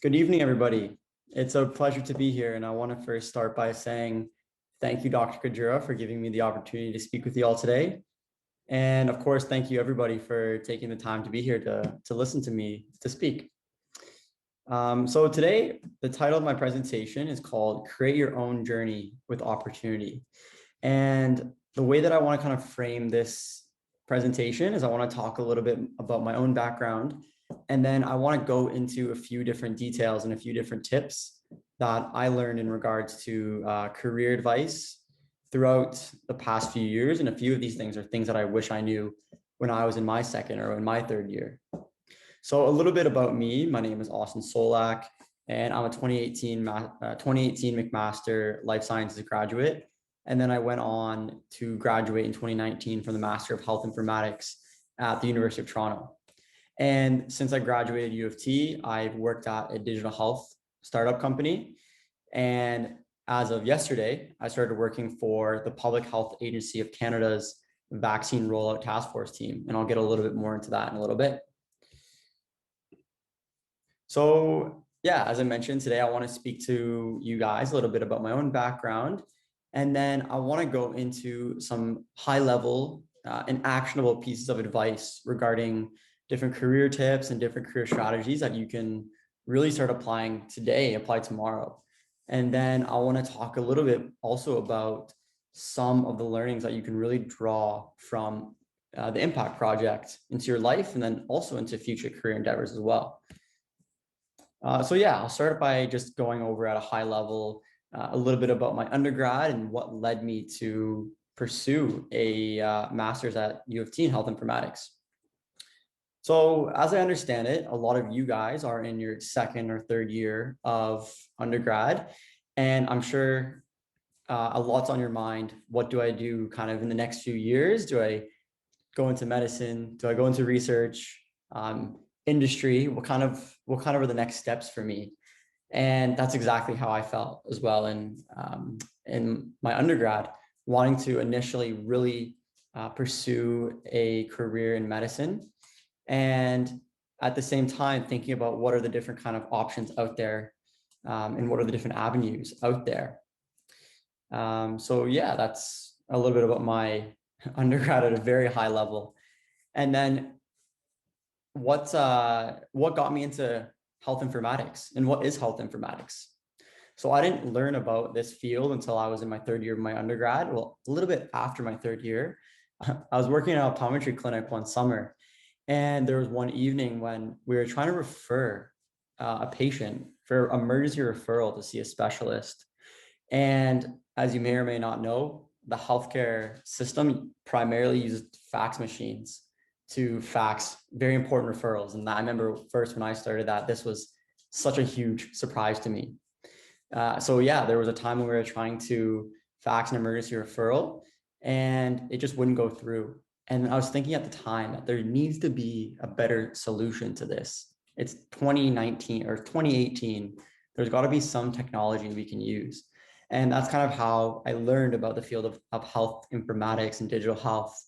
Good evening, everybody. It's a pleasure to be here, and I want to first start by saying thank you, Dr. Kajiura, for giving me the opportunity to speak with you all today. And of course, thank you, everybody, for taking the time to be here to listen to me to speak. So today, the title of my presentation is called Create Your Own Journey with Opportunity. And the way that I want to kind of frame this presentation is I want to talk a little bit about my own background, and then I want to go into a few different details and a few different tips that I learned in regards to career advice throughout the past few years. And a few of these things are things that I wish I knew when I was in my second or in my third year. So a little bit about me. My name is Austin Solak, and I'm a 2018 McMaster Life Sciences graduate. And then I went on to graduate in 2019 from the Master of Health Informatics at the University of Toronto. And since I graduated U of T, I've worked at a digital health startup company. And as of yesterday, I started working for the Public Health Agency of Canada's vaccine rollout task force team. And I'll get a little bit more into that in a little bit. So yeah, as I mentioned, today I want to speak to you guys a little bit about my own background. And then I want to go into some high level and actionable pieces of advice regarding different career tips and different career strategies that you can really start applying today, apply tomorrow. And then I want to talk a little bit also about some of the learnings that you can really draw from the Impact project into your life, and then also into future career endeavors as well. So yeah, I'll start by just going over at a high level a little bit about my undergrad and what led me to pursue a master's at U of T in health informatics. So as I understand it, a lot of you guys are in your second or third year of undergrad, and I'm sure a lot's on your mind. What do I do kind of in the next few years? Do I go into medicine? Do I go into research, industry? What kind of are the next steps for me? And that's exactly how I felt as well in my undergrad, wanting to initially really pursue a career in medicine. And at the same time, thinking about what are the different kind of options out there and what are the different avenues out there. So yeah, that's a little bit about my undergrad at a very high level. And then what got me into health informatics, and what is health informatics? So I didn't learn about this field until I was in my third year of my undergrad. Well, a little bit after my third year, I was working in an optometry clinic one summer. And there was one evening when we were trying to refer a patient for emergency referral to see a specialist. And as you may or may not know, the healthcare system primarily uses fax machines to fax very important referrals. And I remember first when I started that, this was such a huge surprise to me. So yeah, there was a time when we were trying to fax an emergency referral and it just wouldn't go through. And I was thinking at the time that there needs to be a better solution to this. It's 2019 or 2018. There's got to be some technology we can use. And that's kind of how I learned about the field of health informatics and digital health.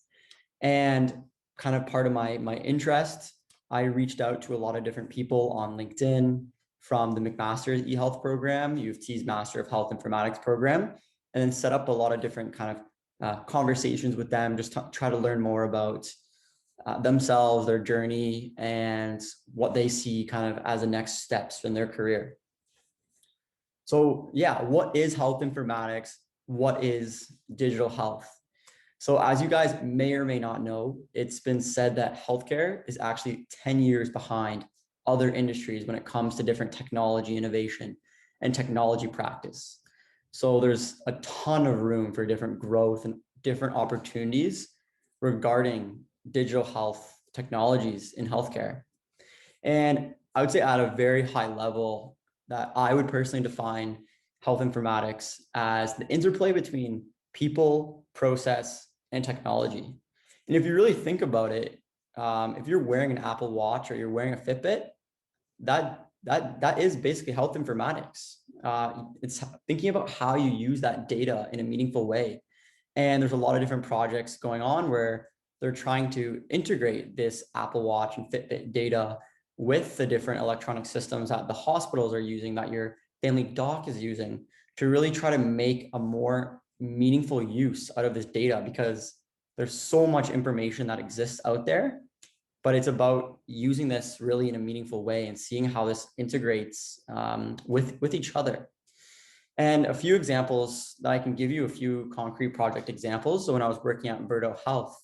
And kind of part of my interest, I reached out to a lot of different people on LinkedIn from the McMaster eHealth program, U of T's Master of Health Informatics program, and then set up a lot of different kind of conversations with them, just to try to learn more about themselves, their journey, and what they see kind of as the next steps in their career. So yeah, what is health informatics? What is digital health? So as you guys may or may not know, it's been said that healthcare is actually 10 years behind other industries when it comes to different technology innovation and technology practice. So there's a ton of room for different growth and different opportunities regarding digital health technologies in healthcare. And I would say at a very high level that I would personally define health informatics as the interplay between people, process, and technology. And if you really think about it, if you're wearing an Apple Watch or you're wearing a Fitbit, that is basically health informatics. It's thinking about how you use that data in a meaningful way. And there's a lot of different projects going on where they're trying to integrate this Apple Watch and Fitbit data with the different electronic systems that the hospitals are using, that your family doc is using, to really try to make a more meaningful use out of this data, because there's so much information that exists out there, but it's about using this really in a meaningful way and seeing how this integrates with each other. And a few examples that I can give you, a few concrete project examples. So when I was working at Virto Health,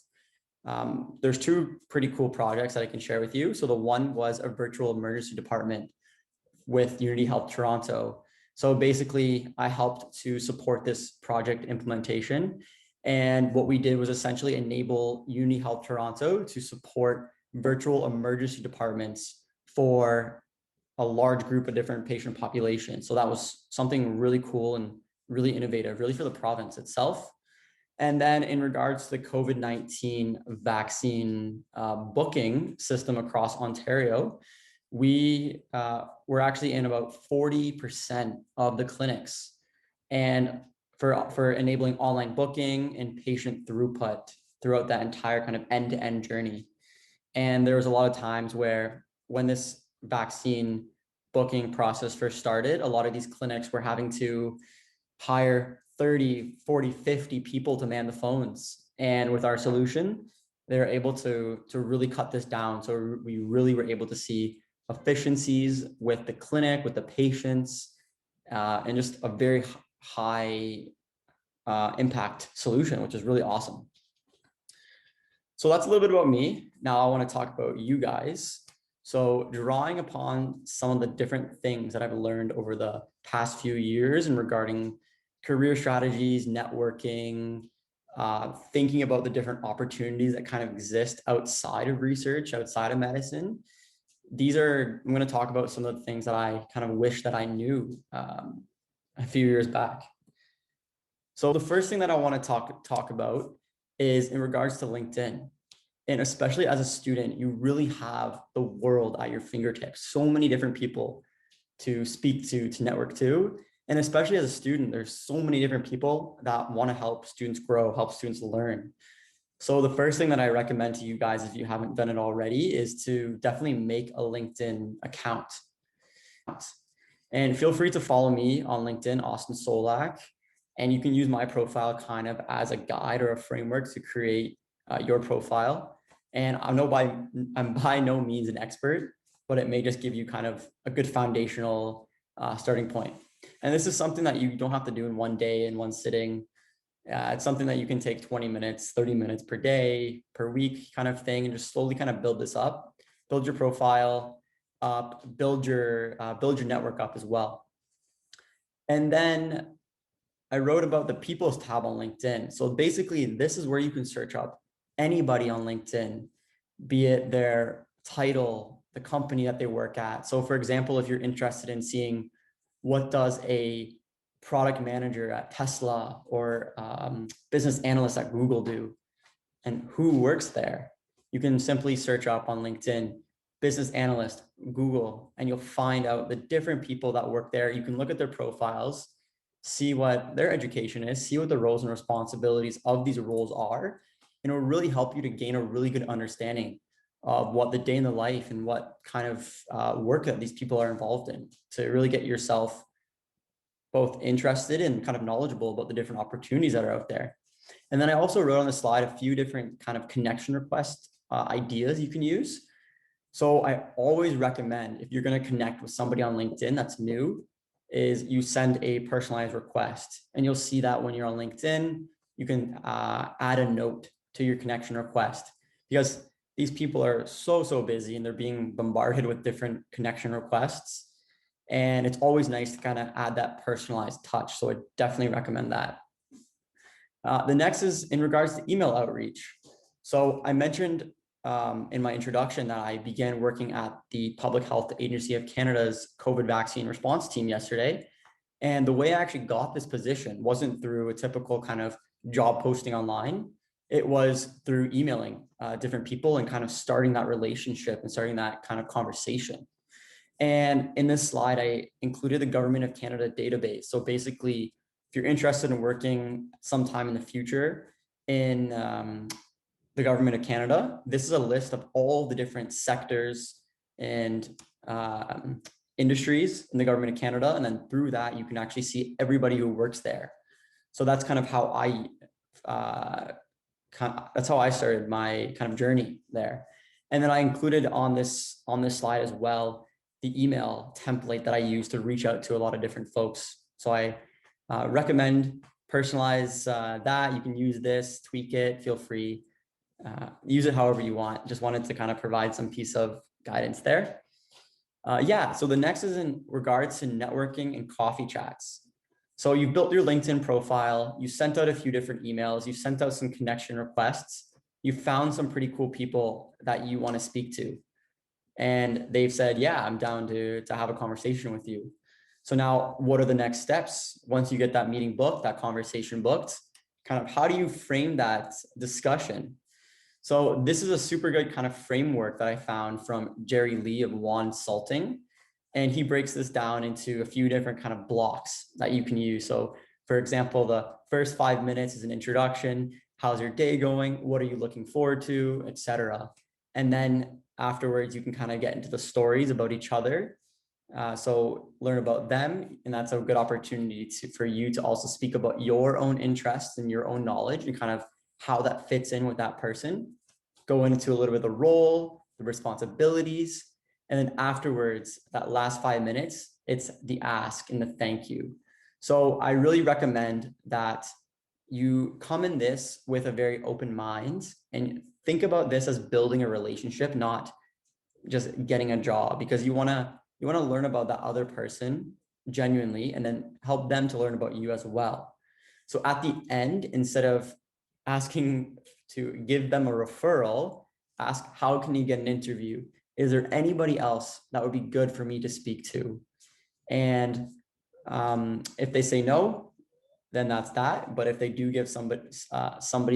there's two pretty cool projects that I can share with you. So the one was a virtual emergency department with Unity Health Toronto. So basically, I helped to support this project implementation. And what we did was essentially enable Unity Health Toronto to support virtual emergency departments for a large group of different patient populations. So that was something really cool and really innovative, really for the province itself. And then in regards to the COVID-19 vaccine booking system across Ontario, we were actually in about 40% of the clinics, and for enabling online booking and patient throughput throughout that entire kind of end-to-end journey. And there was a lot of times where when this vaccine booking process first started, a lot of these clinics were having to hire 30, 40, 50 people to man the phones. And with our solution, they're able to really cut this down. So we really were able to see efficiencies with the clinic, with the patients, and just a very high impact solution, which is really awesome. So that's a little bit about me. Now I want to talk about you guys. So drawing upon some of the different things that I've learned over the past few years and regarding career strategies, networking, thinking about the different opportunities that kind of exist outside of research, outside of medicine. I'm going to talk about some of the things that I kind of wish that I knew a few years back. So the first thing that I want to talk about is in regards to LinkedIn. And especially as a student, you really have the world at your fingertips. So many different people to speak to network to. And especially as a student, there's so many different people that want to help students grow, help students learn. So the first thing that I recommend to you guys, if you haven't done it already, is to definitely make a LinkedIn account. And feel free to follow me on LinkedIn, Austin Solak. And you can use my profile kind of as a guide or a framework to create your profile. And I'm by no means an expert, but it may just give you kind of a good foundational starting point. And this is something that you don't have to do in one day, in one sitting. It's something that you can take 20 minutes, 30 minutes per day, per week kind of thing, and just slowly kind of build this up, build your profile up, build your network up as well. And then I wrote about the People's tab on LinkedIn. So basically, this is where you can search up anybody on LinkedIn, be it their title, the company that they work at. So for example, if you're interested in seeing what does a product manager at Tesla or business analyst at Google do and who works there, you can simply search up on LinkedIn, business analyst, Google, and you'll find out the different people that work there. You can look at their profiles, see what their education is, see what the roles and responsibilities of these roles are, and it will really help you to gain a really good understanding of what the day in the life and what kind of work that these people are involved in, to really get yourself both interested and kind of knowledgeable about the different opportunities that are out there. And then I also wrote on the slide a few different kind of connection request ideas you can use. So I always recommend, if you're going to connect with somebody on LinkedIn that's new, is you send a personalized request. And you'll see that when you're on LinkedIn, you can add a note to your connection request, because these people are so busy and they're being bombarded with different connection requests. And it's always nice to kind of add that personalized touch. So I definitely recommend that. The next is in regards to email outreach. So I mentioned in my introduction that I began working at the Public Health Agency of Canada's COVID vaccine response team yesterday. And the way I actually got this position wasn't through a typical kind of job posting online. It was through emailing different people and kind of starting that relationship and starting that kind of conversation. And in this slide, I included the Government of Canada database. So basically, if you're interested in working sometime in the future in the Government of Canada, this is a list of all the different sectors and industries in the government of Canada. And then through that, you can actually see everybody who works there. So that's kind of how that's how I started my kind of journey there. And then I included on this slide as well, the email template that I use to reach out to a lot of different folks. So I recommend personalize that. You can use this, tweak it, feel free, use it however you want. Just wanted to kind of provide some piece of guidance there. Yeah, so the next is in regards to networking and coffee chats. So you built your LinkedIn profile, you sent out a few different emails, you sent out some connection requests, you found some pretty cool people that you want to speak to. And they've said, yeah, I'm down to have a conversation with you. So now what are the next steps? Once you get that meeting booked, that conversation booked, kind of how do you frame that discussion? So this is a super good kind of framework that I found from Jerry Lee of One Salting. And he breaks this down into a few different kind of blocks that you can use. So for example, the first 5 minutes is an introduction. How's your day going? What are you looking forward to, etc. And then afterwards, you can kind of get into the stories about each other. So learn about them. And that's a good opportunity for you to also speak about your own interests and your own knowledge and kind of how that fits in with that person. Go into a little bit of the role, the responsibilities. And then afterwards, that last 5 minutes, it's the ask and the thank you. So I really recommend that you come in this with a very open mind and think about this as building a relationship, not just getting a job, because you want to learn about that other person genuinely and then help them to learn about you as well. So at the end, instead of asking to give them a referral, ask, how can you get an interview? Is there anybody else that would be good for me to speak to? And if they say no, then that's that. But if they do give somebody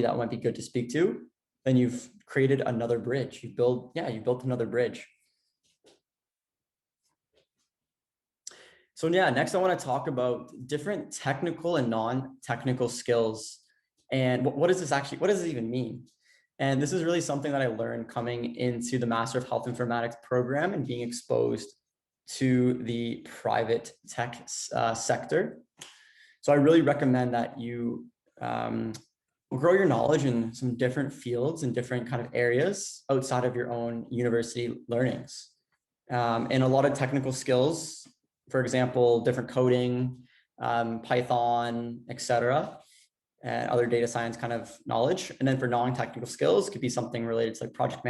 that might be good to speak to, then you've created another bridge. You built another bridge. So yeah, next I want to talk about different technical and non-technical skills. And what does this even mean? And this is really something that I learned coming into the Master of Health Informatics program and being exposed to the private tech sector. So I really recommend that you grow your knowledge in some different fields and different kind of areas outside of your own university learnings. And a lot of technical skills, for example, different coding, Python, etc., and other data science kind of knowledge. And then for non-technical skills, it could be something related to like project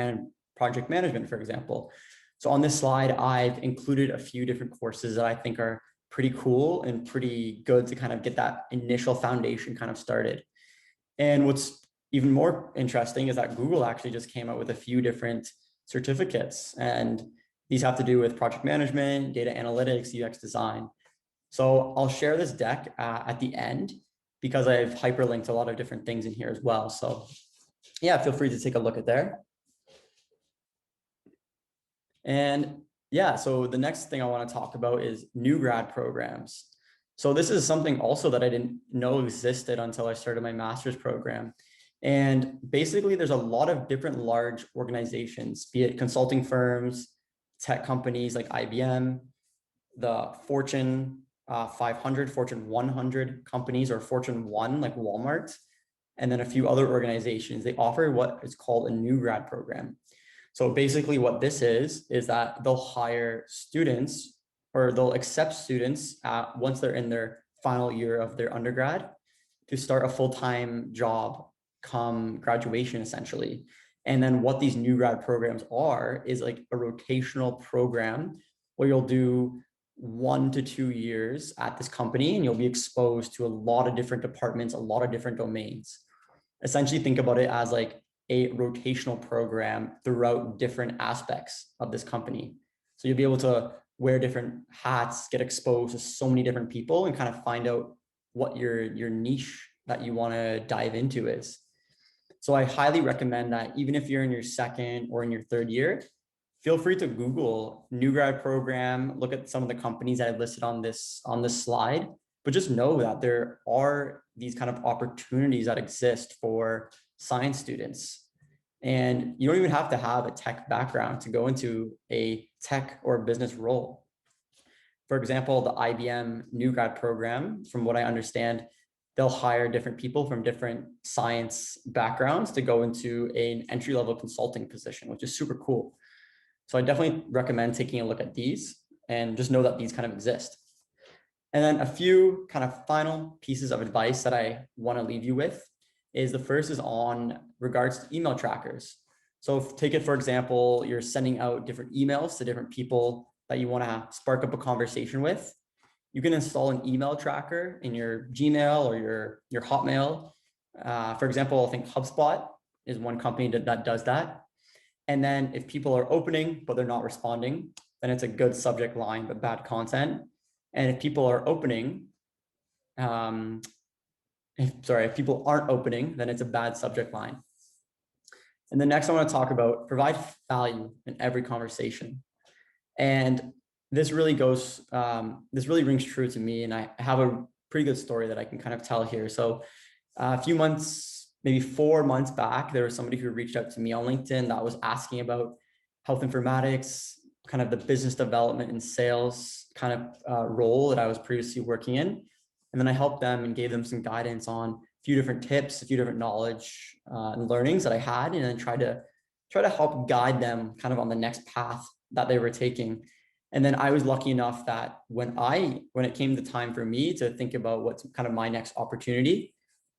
management, for example. So on this slide, I've included a few different courses that I think are pretty cool and pretty good to kind of get that initial foundation kind of started. And what's even more interesting is that Google actually just came out with a few different certificates, and these have to do with project management, data analytics, UX design. So I'll share this deck at the end because I've hyperlinked a lot of different things in here as well. So yeah, feel free to take a look at there. And yeah, so the next thing I want to talk about is new grad programs. So this is something also that I didn't know existed until I started my master's program. And basically there's a lot of different large organizations, be it consulting firms, tech companies like IBM, the Fortune 500, Fortune 100 companies, or Fortune 1 like Walmart, and then a few other organizations. They offer what is called a new grad program. So basically what this is that they'll hire students, or they'll accept students once they're in their final year of their undergrad to start a full-time job come graduation, essentially. And then what these new grad programs are is like a rotational program where you'll do 1 to 2 years at this company and you'll be exposed to a lot of different departments, a lot of different domains. Essentially think about it as like a rotational program throughout different aspects of this company. So you'll be able to wear different hats, get exposed to so many different people, and kind of find out what your niche that you want to dive into is. So I highly recommend that even if you're in your second or in your third year, feel free to Google new grad program, look at some of the companies that I've listed on this slide, but just know that there are these kind of opportunities that exist for science students. And you don't even have to have a tech background to go into a tech or business role. For example, the IBM new grad program, from what I understand, they'll hire different people from different science backgrounds to go into an entry-level consulting position, which is super cool. So I definitely recommend taking a look at these and just know that these kind of exist. And then a few kind of final pieces of advice that I want to leave you with is the first is on regards to email trackers. So take it, for example, you're sending out different emails to different people that you want to spark up a conversation with. You can install an email tracker in your Gmail or your Hotmail. For example, I think HubSpot is one company that does that. And then if people are opening, but they're not responding, then it's a good subject line, but bad content. And if people are opening, if people aren't opening, then it's a bad subject line. And the next I want to talk about, provide value in every conversation. And this really rings true to me. And I have a pretty good story that I can kind of tell here. So a few months, maybe 4 months back, there was somebody who reached out to me on LinkedIn that was asking about health informatics, kind of the business development and sales kind of role that I was previously working in. And then I helped them and gave them some guidance on a few different tips, a few different knowledge and learnings that I had, and then try to help guide them kind of on the next path that they were taking. And then I was lucky enough that when it came the time for me to think about what's kind of my next opportunity,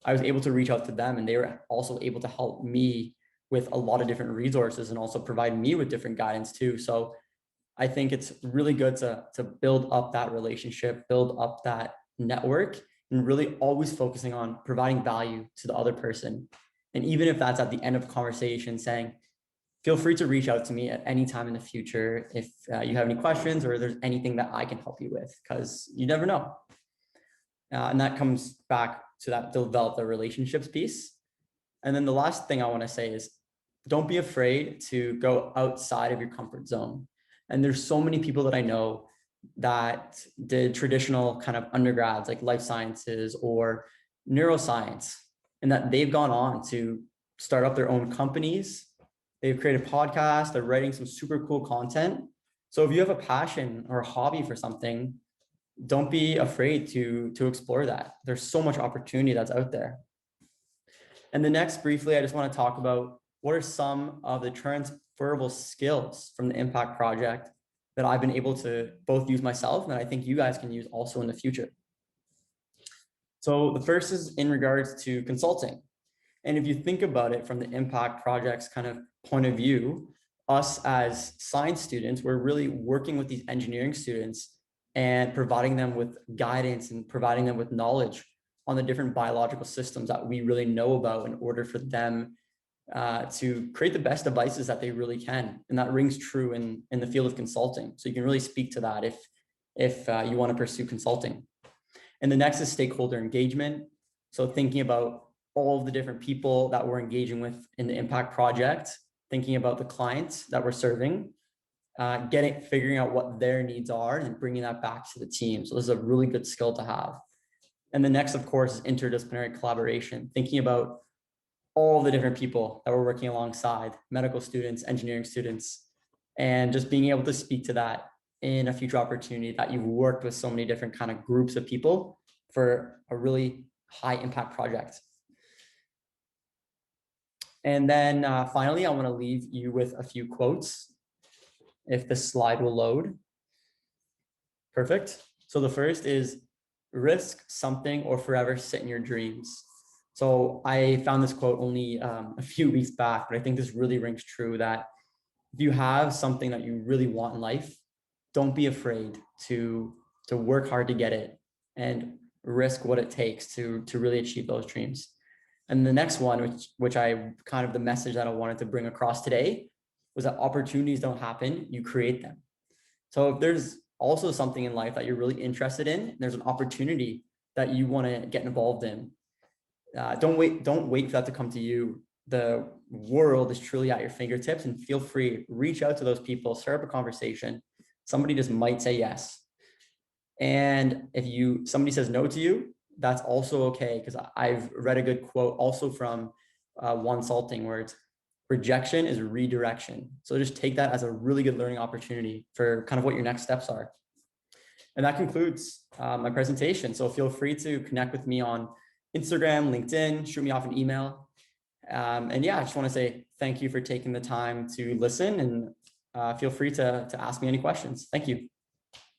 I was able to reach out to them, and they were also able to help me with a lot of different resources and also provide me with different guidance too. So I think it's really good to build up that relationship, build up that network, and really always focusing on providing value to the other person. And even if that's at the end of a conversation, saying, feel free to reach out to me at any time in the future if you have any questions or there's anything that I can help you with, because you never know. And that comes back to that develop the relationships piece. And then the last thing I want to say is, don't be afraid to go outside of your comfort zone. And there's so many people that I know that did traditional kind of undergrads like life sciences or neuroscience, and that they've gone on to start up their own companies. They've created podcasts, they're writing some super cool content. So if you have a passion or a hobby for something, don't be afraid to explore that. There's so much opportunity that's out there. And the next, briefly, I just want to talk about what are some of the transferable skills from the Impact project that I've been able to both use myself and I think you guys can use also in the future. So the first is in regards to consulting. And if you think about it from the Impact project's kind of point of view, us as science students, we're really working with these engineering students and providing them with guidance and providing them with knowledge on the different biological systems that we really know about in order for them to create the best devices that they really can. And that rings true in the field of consulting. So you can really speak to that if you want to pursue consulting. And the next is stakeholder engagement. So thinking about all of the different people that we're engaging with in the Impact project, thinking about the clients that we're serving, figuring out what their needs are and bringing that back to the team. So this is a really good skill to have. And the next, of course, is interdisciplinary collaboration, thinking about all the different people that we're working alongside, medical students, engineering students, and just being able to speak to that in a future opportunity that you've worked with so many different kind of groups of people for a really high impact project. And then finally, I want to leave you with a few quotes, if the slide will load. Perfect. So the first is, risk something or forever sit in your dreams. So I found this quote only a few weeks back, but I think this really rings true that if you have something that you really want in life, don't be afraid to work hard to get it and risk what it takes to really achieve those dreams. And the next one, which I kind of the message that I wanted to bring across today, was that opportunities don't happen, you create them. So if there's also something in life that you're really interested in, there's an opportunity that you want to get involved in, don't wait for that to come to you. The world is truly at your fingertips, and feel free, reach out to those people, start up a conversation. Somebody just might say yes. And if somebody says no to you, that's also okay, because I've read a good quote also from One Salting, where it's, rejection is redirection. So just take that as a really good learning opportunity for kind of what your next steps are. And that concludes my presentation. So feel free to connect with me on Instagram, LinkedIn, shoot me off an email. And yeah, I just want to say thank you for taking the time to listen, and feel free to ask me any questions. Thank you.